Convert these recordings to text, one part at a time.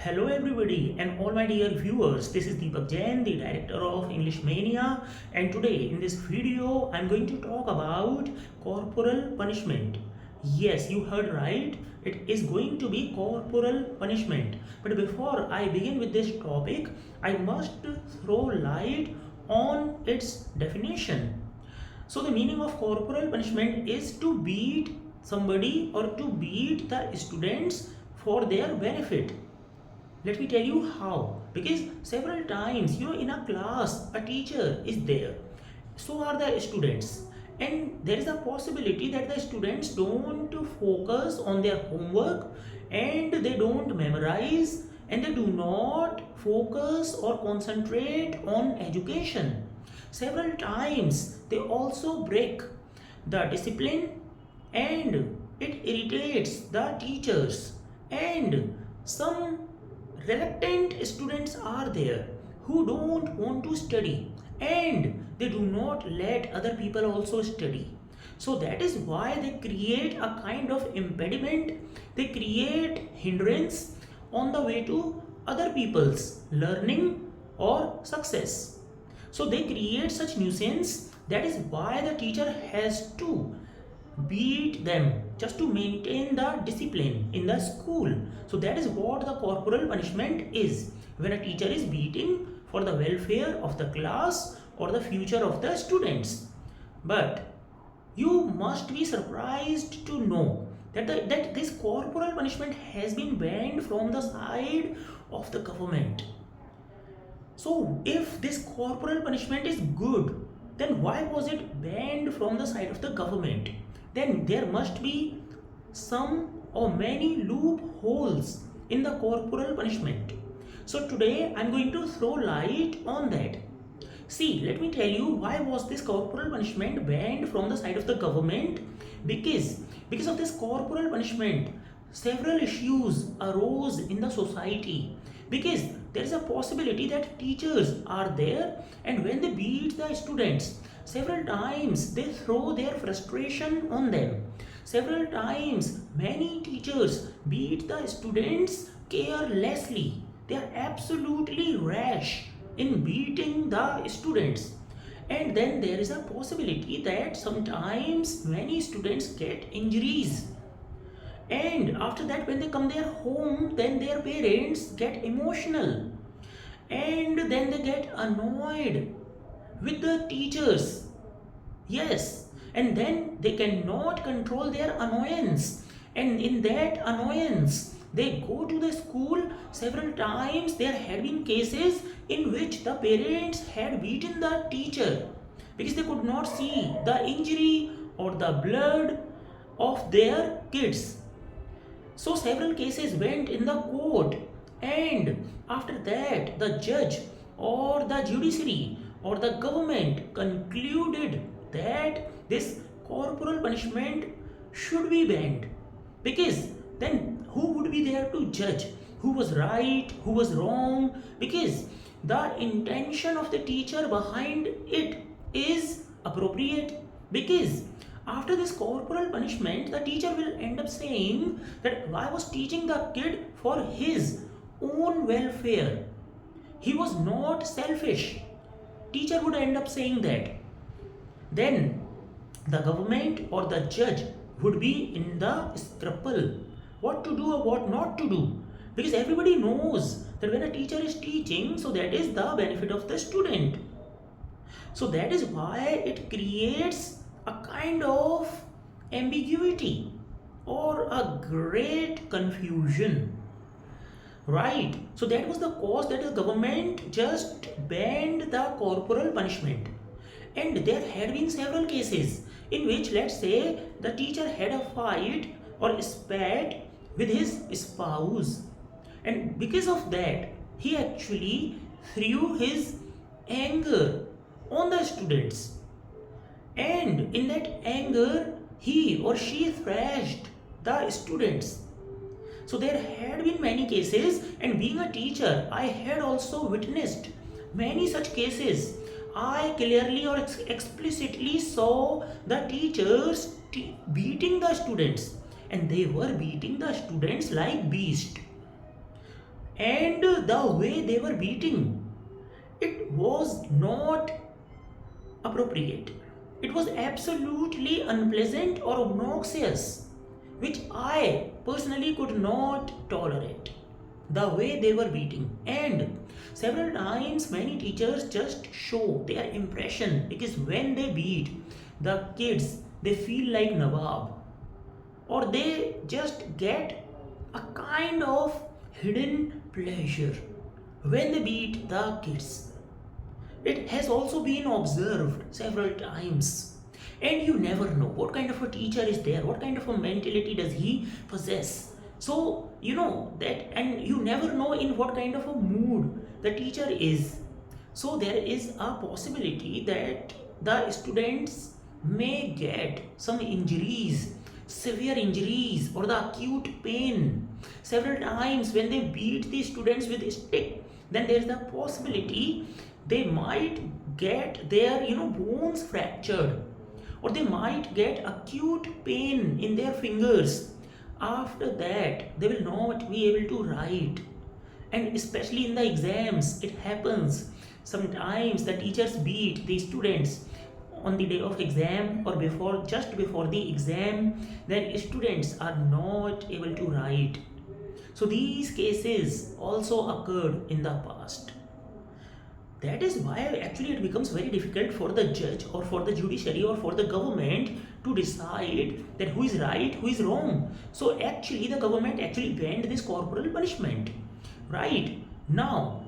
Hello everybody and all my dear viewers, this is Deepak Jain, the director of English Mania, and today in this video I'm going to talk about corporal punishment. Yes, you heard right, it is going to be corporal punishment. But before I begin with this topic, I must throw light on its definition. So the meaning of corporal punishment is to beat somebody or to beat the students for their benefit. Let me tell you how. Because several times, in a class, a teacher is there. So are the students. And there is a possibility that the students don't focus on their homework and they don't memorize and they do not focus or concentrate on education. Several times they also break the discipline and it irritates the teachers, and some reluctant students are there who don't want to study and they do not let other people also study. So that is why they create a kind of impediment, they create hindrance on the way to other people's learning or success. So they create such nuisance. That is why the teacher has to beat them just to maintain the discipline in the school. So that is what the corporal punishment is, when a teacher is beating for the welfare of the class or the future of the students. But you must be surprised to know that this corporal punishment has been banned from the side of the government. So if this corporal punishment is good, then why was it banned from the side of the government? Then there must be some or many loopholes in the corporal punishment. So today I am going to throw light on that. See, let me tell you why was this corporal punishment banned from the side of the government. Because of this corporal punishment, several issues arose in the society. Because there is a possibility that teachers are there and when they beat the students, several times they throw their frustration on them. Several times many teachers beat the students carelessly. They are absolutely rash in beating the students. And then there is a possibility that sometimes many students get injuries. And after that, when they come their home, then their parents get emotional. And then they get annoyed with the teachers. Yes, and then they cannot control their annoyance. And in that annoyance, they go to the school. Several times there had been cases in which the parents had beaten the teacher because they could not see the injury or the blood of their kids. So several cases went in the court, and after that the judge or the judiciary or the government concluded that this corporal punishment should be banned. Because then who would be there to judge who was right, who was wrong? Because the intention of the teacher behind it is appropriate. Because after this corporal punishment, the teacher will end up saying that I was teaching the kid for his own welfare. He was not selfish. Teacher would end up saying that. Then the government or the judge would be in the scruple what to do or what not to do. Because everybody knows that when a teacher is teaching, so that is the benefit of the student. So that is why it creates a kind of ambiguity or a great confusion, right? So that was the cause that the government just banned the corporal punishment. And there had been several cases in which, let's say, the teacher had a fight or spat with his spouse, and because of that he actually threw his anger on the students, and in that anger he or she thrashed the students. So there had been many cases, and being a teacher I had also witnessed many such cases. I clearly or explicitly saw the teachers beating the students, and they were beating the students like beasts. And the way they were beating, it was not appropriate. It was absolutely unpleasant or obnoxious, which I personally could not tolerate. The way they were beating, and several times many teachers just show their impression because when they beat the kids, they feel like Nawab, or they just get a kind of hidden pleasure when they beat the kids. It has also been observed several times. And you never know what kind of a teacher is there, what kind of a mentality does he possess. So, you know that, and you never know in what kind of a mood the teacher is. So, there is a possibility that the students may get some injuries, severe injuries, or the acute pain several times when they beat the students with a stick. Then there is the possibility they might get their bones fractured, or they might get acute pain in their fingers. After that they will not be able to write, and especially in the exams it happens. Sometimes the teachers beat the students on the day of exam or before, just before the exam, then students are not able to write. So these cases also occurred in the past. That is why actually it becomes very difficult for the judge or for the judiciary or for the government to decide that who is right, who is wrong. So actually the government actually banned this corporal punishment. Right? Now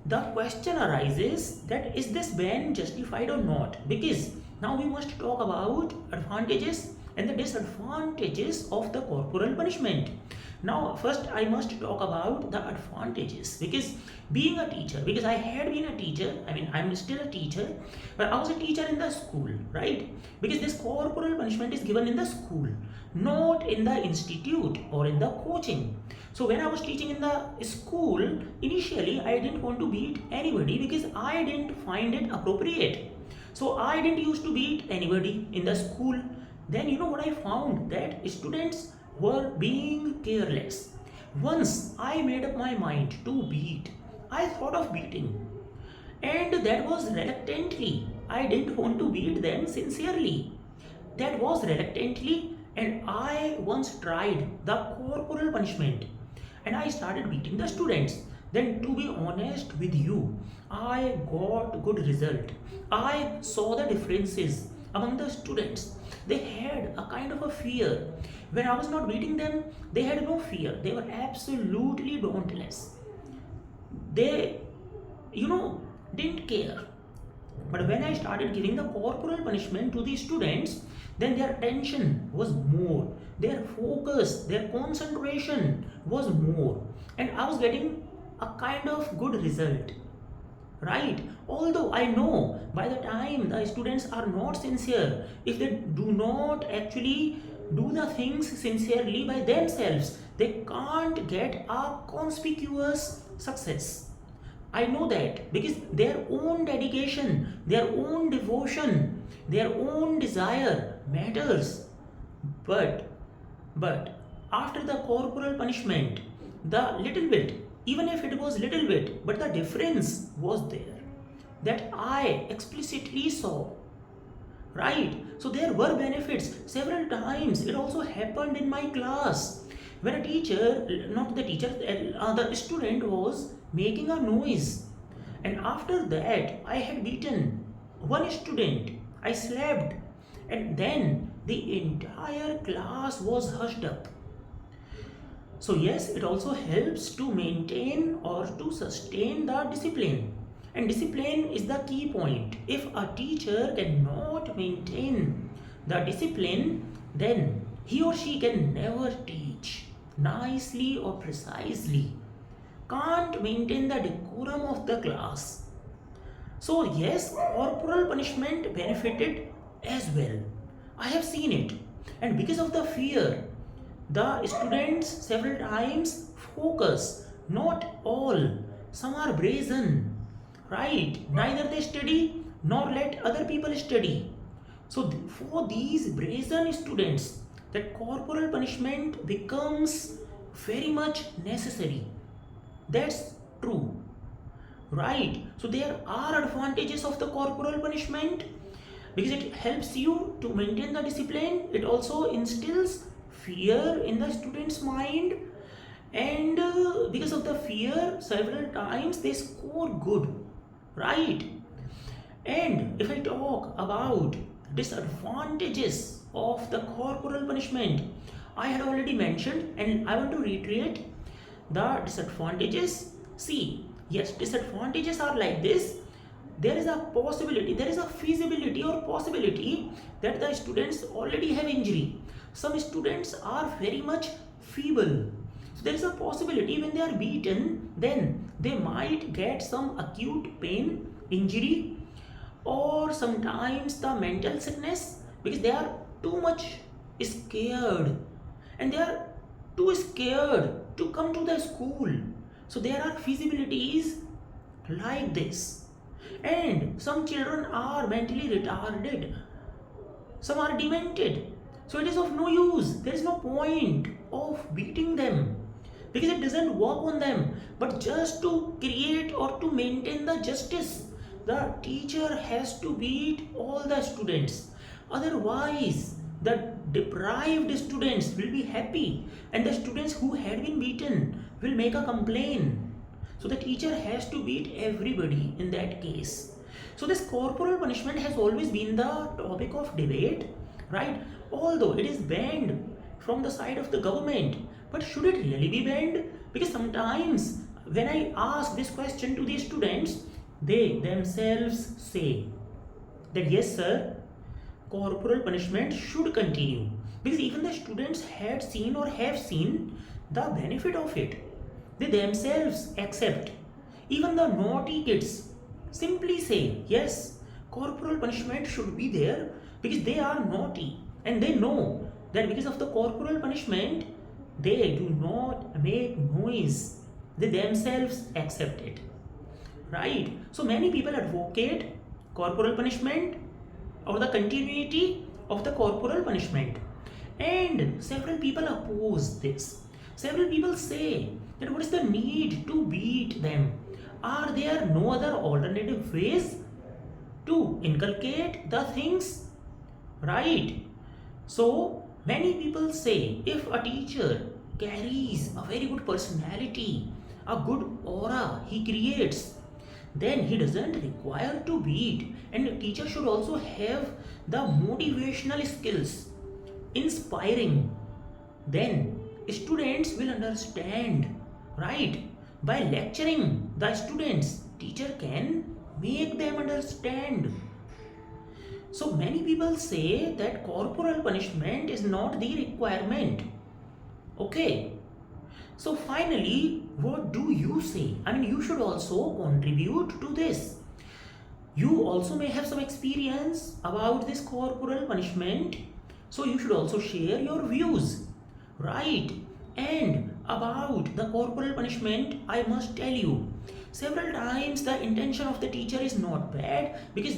the question arises that is this ban justified or not? Because now we must talk about advantages and the disadvantages of the corporal punishment. Now first I must talk about the advantages, because being a teacher, because I had been a teacher, I mean I'm still a teacher, but I was a teacher in the school, right? Because this corporal punishment is given in the school, not in the institute or in the coaching. So when I was teaching in the school, initially I didn't want to beat anybody because I didn't find it appropriate. So I didn't used to beat anybody in the school. Then you know what I found? That students were being careless. Once I made up my mind to beat, I thought of beating. And that was reluctantly. I didn't want to beat them sincerely. That was reluctantly, and I once tried the corporal punishment and I started beating the students. Then to be honest with you, I got good result. I saw the differences among the students. They had a kind of a fear. When I was not beating them, they had no fear. They were absolutely dauntless. They, you know, didn't care. But when I started giving the corporal punishment to the students, then their attention was more, their focus, their concentration was more, and I was getting a kind of good result, right? Although I know by the time the students are not sincere, if they do not actually do the things sincerely by themselves, they can't get a conspicuous success. I know that because their own dedication, their own devotion, their own desire matters. But but after the corporal punishment, the little bit, even if it was little bit, but the difference was there that I explicitly saw. Right? So there were benefits. Several times it also happened in my class when a teacher, not the teacher, the student was making a noise, and after that I had beaten one student. I slapped, and then the entire class was hushed up. So yes, it also helps to maintain or to sustain the discipline. And discipline is the key point. If a teacher cannot maintain the discipline, then he or she can never teach nicely or precisely. Can't maintain the decorum of the class. So yes, corporal punishment benefited as well. I have seen it. And because of the fear, the students several times focus, not all. Some are brazen, right? Neither they study nor let other people study. So for these brazen students, that corporal punishment becomes very much necessary. That's true, right? So there are advantages of the corporal punishment because it helps you to maintain the discipline. It also instills fear in the student's mind, and because of the fear, several times they score good, right? And if I talk about disadvantages of the corporal punishment, I had already mentioned and I want to reiterate the disadvantages. See, yes, disadvantages are like this. There is a possibility, there is a feasibility or possibility that the students already have injury. Some students are very much feeble. So there is a possibility when they are beaten, then they might get some acute pain, injury, or sometimes the mental sickness because they are too much scared and they are too scared to come to the school. So there are feasibilities like this. And some children are mentally retarded, some are demented. So it is of no use. There is no point of beating them because it doesn't work on them. But just to create or to maintain the justice, the teacher has to beat all the students. Otherwise, the deprived students will be happy and the students who had been beaten will make a complaint. So the teacher has to beat everybody in that case. So this corporal punishment has always been the topic of debate, right? Although it is banned from the side of the government, but should it really be banned? Because sometimes when I ask this question to the students, they themselves say that yes, sir, corporal punishment should continue because even the students had seen or have seen the benefit of it. They themselves accept. Even the naughty kids simply say yes, corporal punishment should be there because they are naughty and they know that because of the corporal punishment they do not make noise. They themselves accept it, right? So many people advocate corporal punishment or the continuity of the corporal punishment, and several people oppose this. Several people say that what is the need to beat them? Are there no other alternative ways to inculcate the things, right? So many people say if a teacher carries a very good personality, a good aura he creates, then he doesn't require to beat. And a teacher should also have the motivational skills, inspiring. Then students will understand, right? By lecturing the students, teacher can make them understand. So many people say that corporal punishment is not the requirement. Okay. So finally, what do you say? I mean, you should also contribute to this. You also may have some experience about this corporal punishment. So you should also share your views, right? And about the corporal punishment, I must tell you, several times the intention of the teacher is not bad because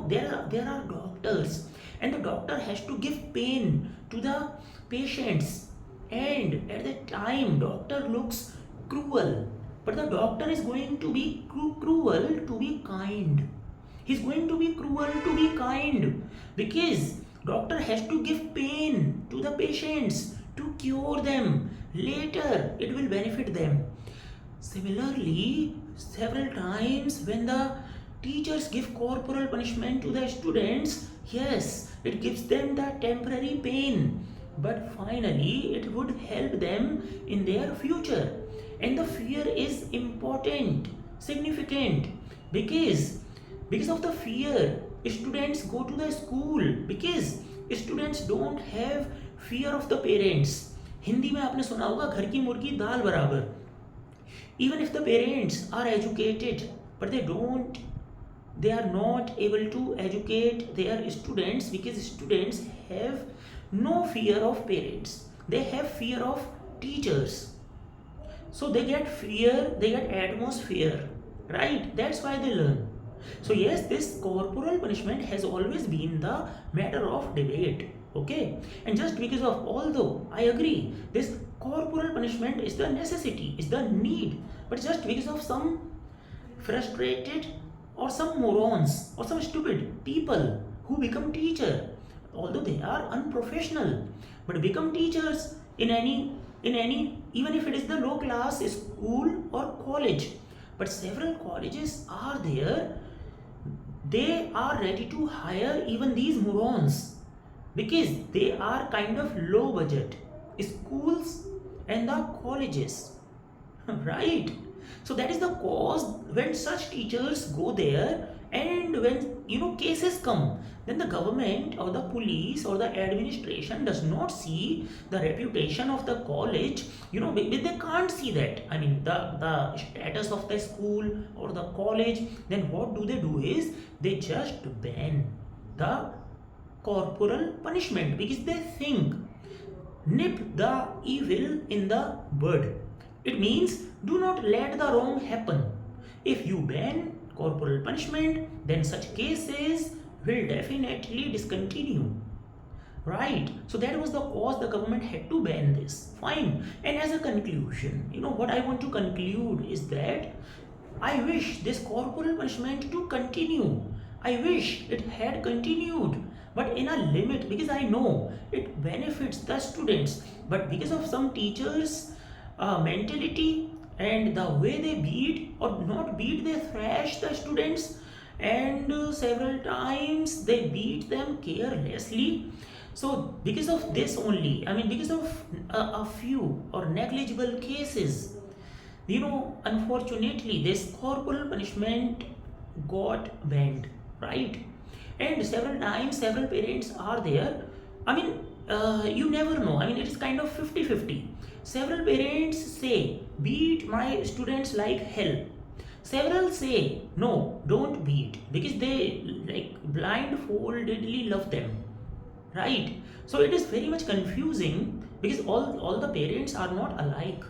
there are doctors and the doctor has to give pain to the patients, and at that time doctor looks cruel, but the doctor is going to be cruel to be kind. He's going to be cruel to be kind because doctor has to give pain to the patients to cure them. Later it will benefit them. Similarly, several times when the teachers give corporal punishment to the students, yes, it gives them the temporary pain, but finally it would help them in their future. And the fear is important, significant, because of the fear students go to the school, because students don't have fear of the parents. Hindi में आपने सुना होगा घर की मुर्गी दाल बराबर. Even if the parents are educated, but they are not able to educate their students because students have no fear of parents. They have fear of teachers. So they get fear, they get atmosphere, right? That's why they learn. So yes, this corporal punishment has always been the matter of debate. Okay, and just because of, although I agree, this corporal punishment is the necessity, is the need but just because of some frustrated or some morons or some stupid people who become teacher, although they are unprofessional, but become teachers in any even if it is the low class school or college. But several colleges are there, they are ready to hire even these morons because they are kind of low budget schools and the colleges. Right. So that is the cause when such teachers go there, and when cases come, then the government or the police or the administration does not see the reputation of the college. They can't see that. I mean the status of the school or the college. Then what do? Is they just ban the corporal punishment because they think nip the evil in the bud. It means do not let the wrong happen. If you ban corporal punishment, then such cases will definitely discontinue. Right. So that was the cause the government had to ban this. Fine. And as a conclusion, what I want to conclude is that I wish this corporal punishment to continue. I wish it had continued, but in a limit, because I know it benefits the students. But because of some teachers' mentality and the way they beat or not beat, they thrash the students, and several times they beat them carelessly. So because of this only, I mean because of a few or negligible cases, unfortunately this corporal punishment got banned, right? And several times several parents are there. I mean you never know. I mean it is kind of 50-50. Several parents say beat my students like hell. Several say no, don't beat because they like blindfoldedly love them, right? So it is very much confusing because all the parents are not alike,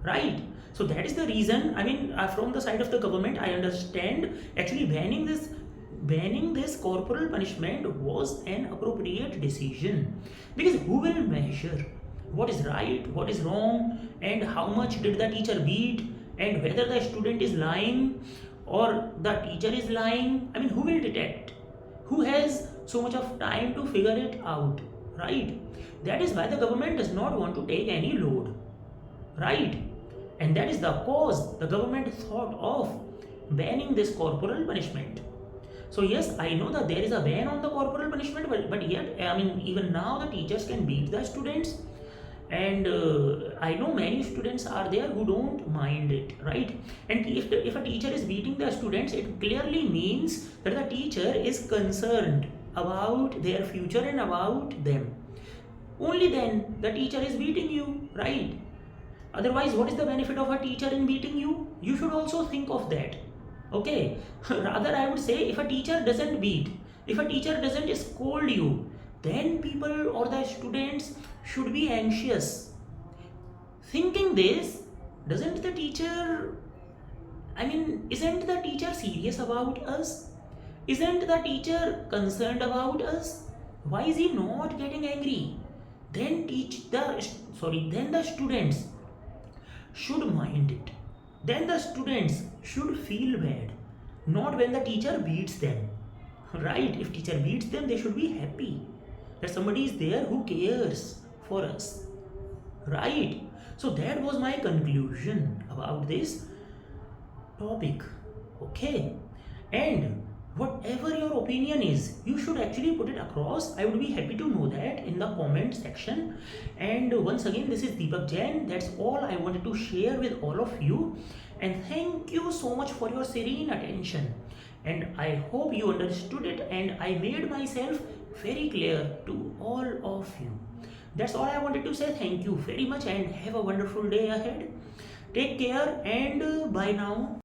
right? So that is the reason. I mean from the side of the government I understand actually banning this corporal punishment was an appropriate decision, because who will measure what is right, what is wrong, and how much did the teacher beat, and whether the student is lying or the teacher is lying? I mean who will detect? Who has so much of time to figure it out, right? That is why the government does not want to take any load, right? And that is the cause the government thought of banning this corporal punishment. So yes, I know that there is a ban on the corporal punishment, but yet I mean even now the teachers can beat the students, and I know many students are there who don't mind it, right? And if a teacher is beating the students, it clearly means that the teacher is concerned about their future and about them. Only then the teacher is beating you, right? Otherwise, what is the benefit of a teacher in beating you? You should also think of that. Okay. Rather I would say, if a teacher doesn't beat, if a teacher doesn't scold you, then people or the students should be anxious. Thinking this, doesn't the teacher, I mean, isn't the teacher serious about us? Isn't the teacher concerned about us? Why is he not getting angry? Then then the students should mind it. Then the students should feel bad, not when the teacher beats them. Right? If teacher beats them, they should be happy that somebody is there who cares for us. Right? So that was my conclusion about this topic. Okay? And whatever your opinion is, you should actually put it across. I would be happy to know that in the comment section. And once again, this is Deepak Jain. That's all I wanted to share with all of you. And thank you so much for your serene attention. And I hope you understood it, and I made myself very clear to all of you. That's all I wanted to say. Thank you very much and have a wonderful day ahead. Take care and bye now.